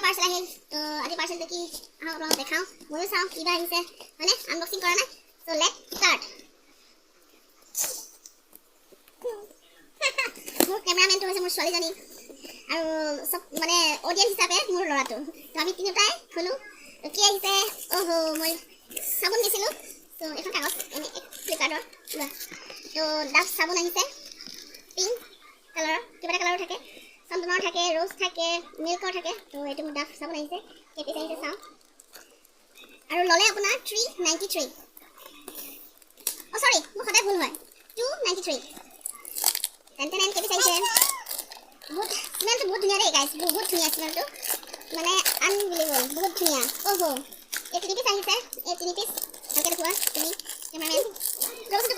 parcel আহিল তো আজি পাৰ্চেলটো কি আহক আপোনালোকক দেখাওঁ ময়ো চাওঁ কিবা আহিছে হয়নে আনবক্সিং কৰা নাই চ' লেট ষ্টাৰ্ট মোৰ কেমেৰামেনটো হৈছে মোৰ ছোৱালীজনী আৰু চব মানে অডিয়েন্স হিচাপে মোৰ ল'ৰাটো তো আমি তিনিওটাই খোলোঁ কি আহিছে অহ মই চাবোন দিছিলোঁ তো এখন কাগজ এনে ফ্লিপকাৰ্টৰ তো ডাভ চাবোন আহিছে পিংক কালাৰৰ কিবা এটা কালাৰৰ থাকে চন্দনৰ থাকে ৰ'জ থাকে মিল্কৰ থাকে তো এইটো মোৰ ডাভ চাবোন আহিছে কেইপিচ আহিছে চাওঁ আৰু ল'লে আপোনাৰ 393 অ' চৰি মোৰ সদায় ভুল হয় 293 তেন কেইপিচ আহিছে বহুত স্মেলটো বহুত ধুনীয়া দেই গাইছ বহুত ধুনীয়া স্মেলটো মানে আনবিলিভেবল বহুত ধুনীয়া অহ এই 3 পিচ আহিছে এই 3 পিচ ভালকৈ দেখুওৱা তুমি কেমেৰামেন ৰ'বচোন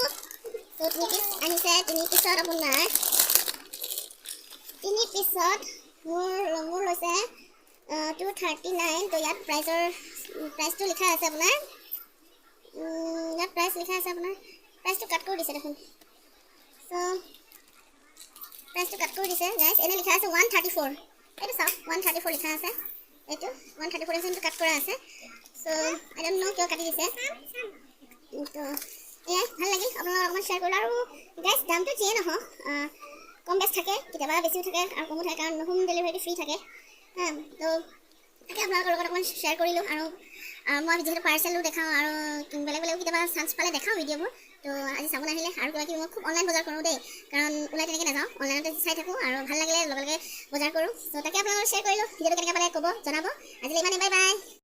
তো 3 পিচ আহিছে 3 পিচত আপোনাৰ 3 পিচত মোৰ লৈছে 239 তো ইয়াত প্ৰাইচটো লিখা আছে আপোনাৰ ইয়াত প্ৰাইচ লিখা আছে আপোনাৰ প্ৰাইচটো কাট কৰি দিছে দেখোন চ' প্ৰাইচটো কাট কৰি দিছে গাইছ এনে লিখা আছে 134 এইটো চাওক 134 লিখা আছে এইটো 134 কিন্তু কাট কৰা আছে চ' আই ডোন্ট নো কিয় কাটি দিছে তো এয়াই ভাল লাগিল আপোনালোকক অকণমান শ্বেয়াৰ কৰিলোঁ আৰু গাইছ দামটো যিয়ে নহওক কম বেছ থাকে কেতিয়াবা বেছিও থাকে আৰু কমো থাকে কাৰণ হোম ডেলিভাৰীটো ফ্ৰী থাকে তো তাকে আপোনালোকৰ লগত অকণমান শ্বেয়াৰ কৰিলোঁ আৰু মই যিহেতু পাৰ্চেলো দেখাওঁ আৰু বেলেগ কেতিয়াবা চান্স পালে দেখাওঁ ভিডিঅ'বোৰ তো আজি চাবোন আহিলে আৰু কিবা কিবি মই খুব অনলাইন বজাৰ কৰোঁ দেই কাৰণ ওলাই তেনেকৈ নাযাওঁ অনলাইনতে চাই থাকোঁ আৰু ভাল লাগিলে লগে লগে বজাৰ কৰোঁ তো তাকে আপোনালোকক শ্বেয়াৰ কৰিলোঁ ভিডিঅ'টো কেনেকৈ পালে ক'ব জনাব আজিলৈ ইমানেই বাই বাই